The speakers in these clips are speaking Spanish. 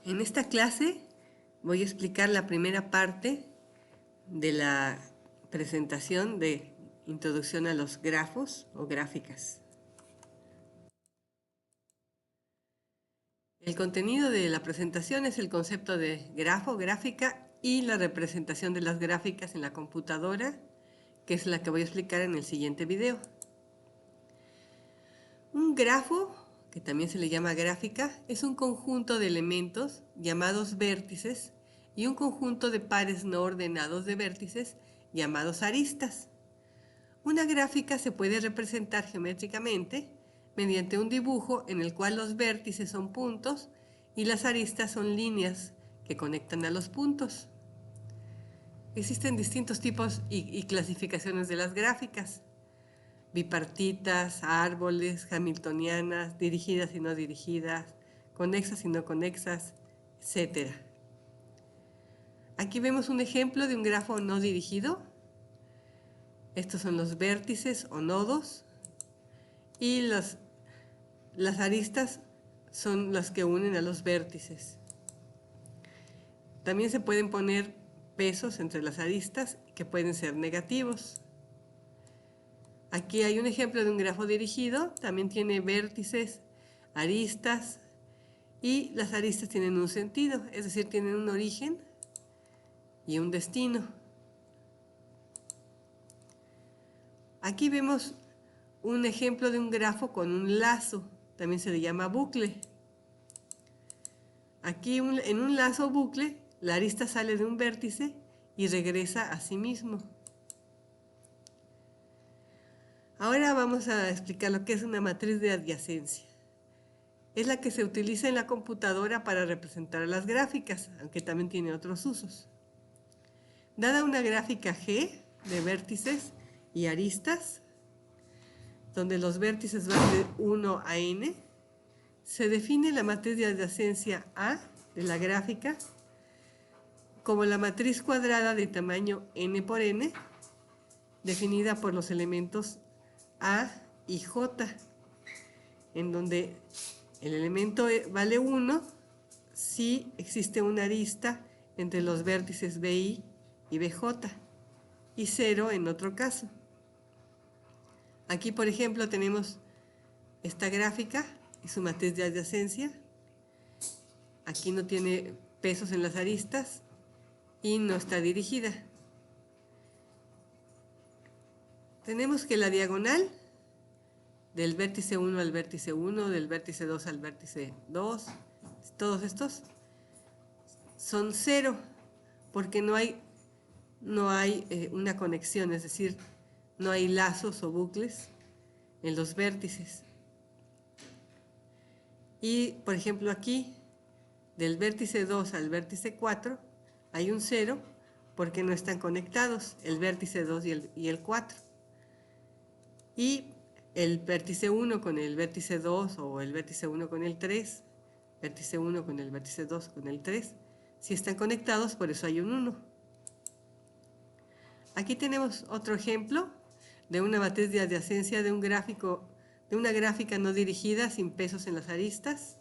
En esta clase voy a explicar la primera parte de la presentación de Introducción a los grafos o gráficas. El contenido de la presentación es el concepto de grafo, gráfica y la representación de las gráficas en la computadora, que es la que voy a explicar en el siguiente video. Un grafo, que también se le llama gráfica, es un conjunto de elementos llamados vértices y un conjunto de pares no ordenados de vértices llamados aristas. Una gráfica se puede representar geométricamente mediante un dibujo en el cual los vértices son puntos y las aristas son líneas que conectan a los puntos. Existen distintos tipos y clasificaciones de las gráficas: bipartitas, árboles, hamiltonianas, dirigidas y no dirigidas, conexas y no conexas, etc. Aquí vemos un ejemplo de un grafo no dirigido. Estos son los vértices o nodos y las aristas son las que unen a los vértices. También se pueden poner pesos entre las aristas que pueden ser negativos. Aquí hay un ejemplo de un grafo dirigido, también tiene vértices, aristas, y las aristas tienen un sentido, es decir, tienen un origen y un destino. Aquí vemos un ejemplo de un grafo con un lazo, también se le llama bucle. Aquí en un lazo bucle, la arista sale de un vértice y regresa a sí mismo. Ahora vamos a explicar lo que es una matriz de adyacencia. Es la que se utiliza en la computadora para representar las gráficas, aunque también tiene otros usos. Dada una gráfica G de vértices y aristas, donde los vértices van de 1 a n, se define la matriz de adyacencia A de la gráfica como la matriz cuadrada de tamaño n por n, definida por los elementos A y J, en donde el elemento vale 1 si existe una arista entre los vértices BI y BJ, y 0 en otro caso. Aquí, por ejemplo, tenemos esta gráfica y su matriz de adyacencia. Aquí no tiene pesos en las aristas y no está dirigida. Tenemos que la diagonal del vértice 1 al vértice 1, del vértice 2 al vértice 2, todos estos son 0, porque no hay una conexión, es decir, no hay lazos o bucles en los vértices. Y, por ejemplo, aquí, del vértice 2 al vértice 4, hay un 0 porque no están conectados el vértice 2 y el 4. Y el vértice 1 con el vértice 2 o el vértice 1 con el 3, vértice 1 con el vértice 2 con el 3, si están conectados, por eso hay un 1. Aquí tenemos otro ejemplo de una matriz de adyacencia de una gráfica no dirigida sin pesos en las aristas.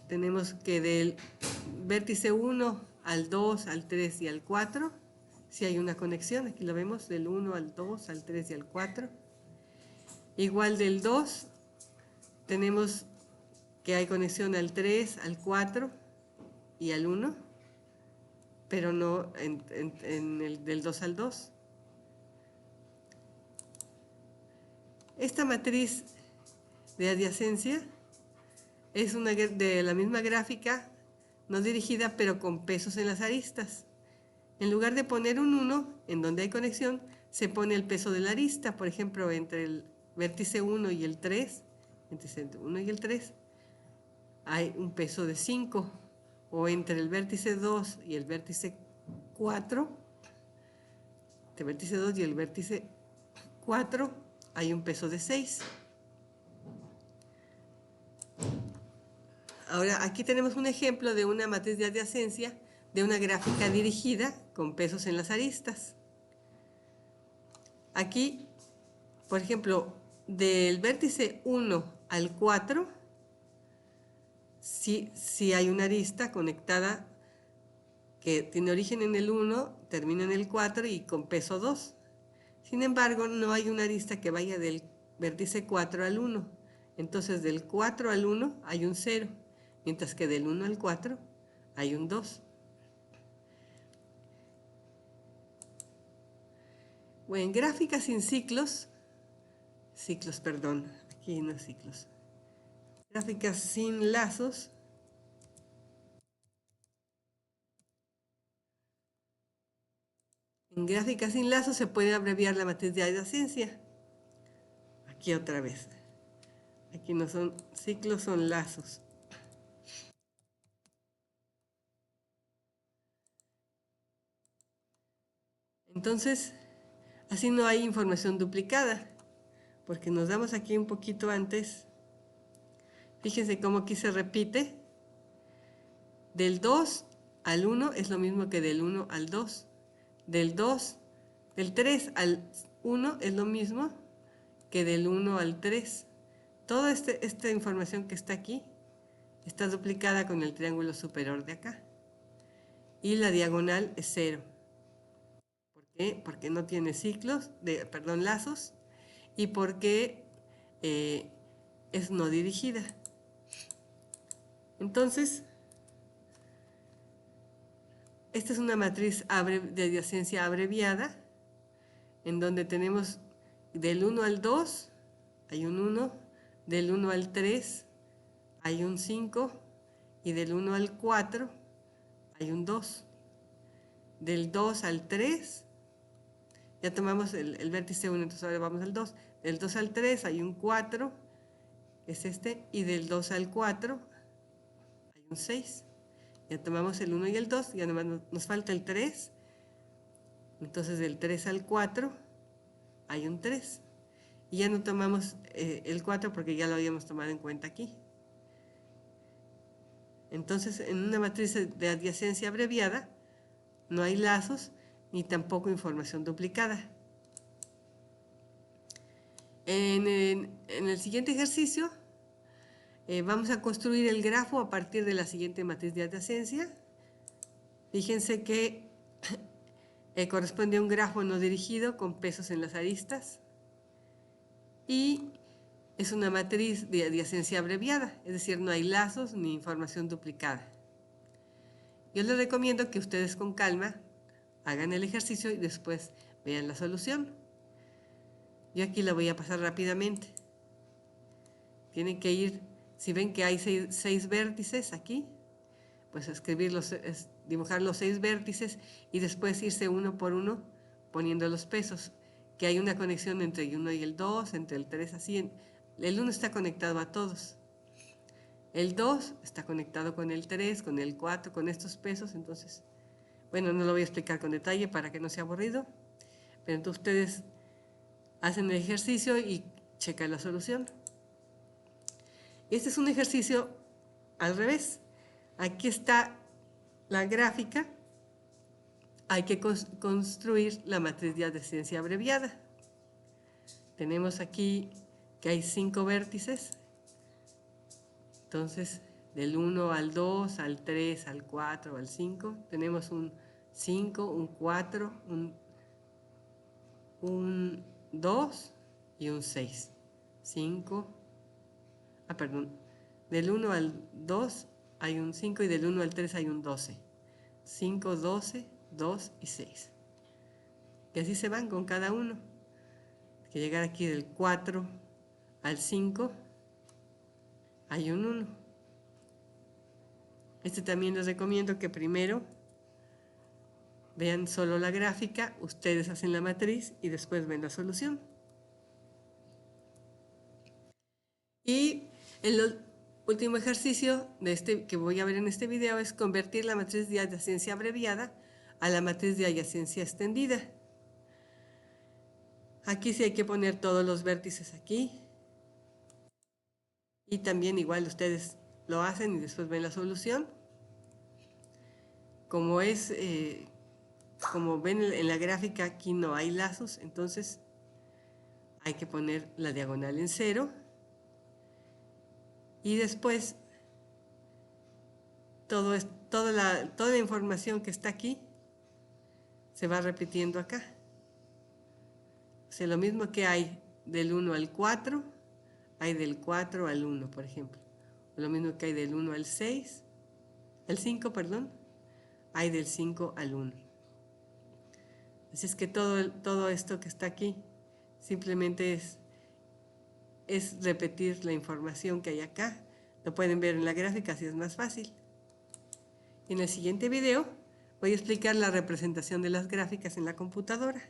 Tenemos que del vértice 1 al 2, al 3 y al 4, si hay una conexión, aquí lo vemos, del 1 al 2, al 3 y al 4. Igual del 2, tenemos que hay conexión al 3, al 4 y al 1, pero no en el del 2 al 2. Esta matriz de adyacencia es una de la misma gráfica, no dirigida, pero con pesos en las aristas. En lugar de poner un 1 en donde hay conexión, se pone el peso de la arista. Por ejemplo, entre el vértice 1 y el 3, entre 1 y el 3, hay un peso de 5. O entre el vértice 2 y el vértice 4, entre el vértice 2 y el vértice 4, hay un peso de 6. Ahora, aquí tenemos un ejemplo de una matriz de adyacencia de una gráfica dirigida con pesos en las aristas. Aquí, por ejemplo, del vértice 1 al 4 si hay una arista conectada que tiene origen en el 1, termina en el 4 y con peso 2. Sin embargo, no hay una arista que vaya del vértice 4 al 1. Entonces, del 4 al 1 hay un 0, mientras que del 1 al 4 hay un 2. Bueno, en gráficas sin ciclos, aquí no ciclos. Gráficas sin lazos, en gráficas sin lazos se puede abreviar la matriz de adyacencia. Aquí otra vez. Aquí no son ciclos, son lazos. Entonces, así no hay información duplicada, porque nos damos aquí un poquito antes. Fíjense cómo aquí se repite. Del 2 al 1 es lo mismo que del 1 al 2. Del 3 al 1 es lo mismo que del 1 al 3. Toda esta información que está aquí está duplicada con el triángulo superior de acá. Y la diagonal es 0. ¿Por qué? Porque no tiene lazos, y porque es no dirigida. Entonces, esta es una matriz de adyacencia abreviada, en donde tenemos del 1 al 2, hay un 1, del 1 al 3, hay un 5, y del 1 al 4, hay un 2. Del 2 al 3, ya tomamos el vértice 1, entonces ahora vamos al 2. Del 2 al 3 hay un 4, es este, y del 2 al 4 hay un 6. Ya tomamos el 1 y el 2, ya nomás nos falta el 3. Entonces del 3 al 4 hay un 3. Y ya no tomamos el 4 porque ya lo habíamos tomado en cuenta aquí. Entonces, en una matriz de adyacencia abreviada, no hay lazos ni tampoco información duplicada. En el siguiente ejercicio, vamos a construir el grafo a partir de la siguiente matriz de adyacencia. Fíjense que corresponde a un grafo no dirigido con pesos en las aristas. Y es una matriz de adyacencia abreviada, es decir, no hay lazos ni información duplicada. Yo les recomiendo que ustedes con calma hagan el ejercicio y después vean la solución. Yo aquí la voy a pasar rápidamente. Tienen que ir, si ven que hay 6 vértices aquí, pues dibujar los 6 vértices y después irse uno por uno poniendo los pesos. Que hay una conexión entre el 1 y el 2, entre el 3, así. El 1 está conectado a todos. El 2 está conectado con el 3, con el 4, con estos pesos. Entonces, bueno, no lo voy a explicar con detalle para que no sea aburrido. Pero entonces ustedes hacen el ejercicio y checan la solución. Este es un ejercicio al revés. Aquí está la gráfica. Hay que construir la matriz de adyacencia abreviada. Tenemos aquí que hay 5 vértices. Entonces, del 1 al 2, al 3, al 4, al 5, tenemos un 5, un 4, un 2 y un 6. 5, del 1 al 2 hay un 5 y del 1 al 3 hay un 12. 5, 12, 2 y 6. Y así se van con cada uno. Hay que llegar aquí del 4 al 5 hay un 1. También les recomiendo que primero vean solo la gráfica, ustedes hacen la matriz y después ven la solución. Y el último ejercicio que voy a ver en este video es convertir la matriz de adyacencia abreviada a la matriz de adyacencia extendida. Aquí sí hay que poner todos los vértices aquí. Y también igual ustedes lo hacen y después ven la solución. Como ven en la gráfica, aquí no hay lazos, entonces hay que poner la diagonal en 0. Y después toda la información que está aquí se va repitiendo acá. O sea, lo mismo que hay del 1 al 4, hay del 4 al 1, por ejemplo. O lo mismo que hay del 1 al 6, al 5, perdón, hay del 5 al 1. Así es que todo esto que está aquí simplemente es repetir la información que hay acá. Lo pueden ver en la gráfica, así es más fácil. En el siguiente video voy a explicar la representación de las gráficas en la computadora.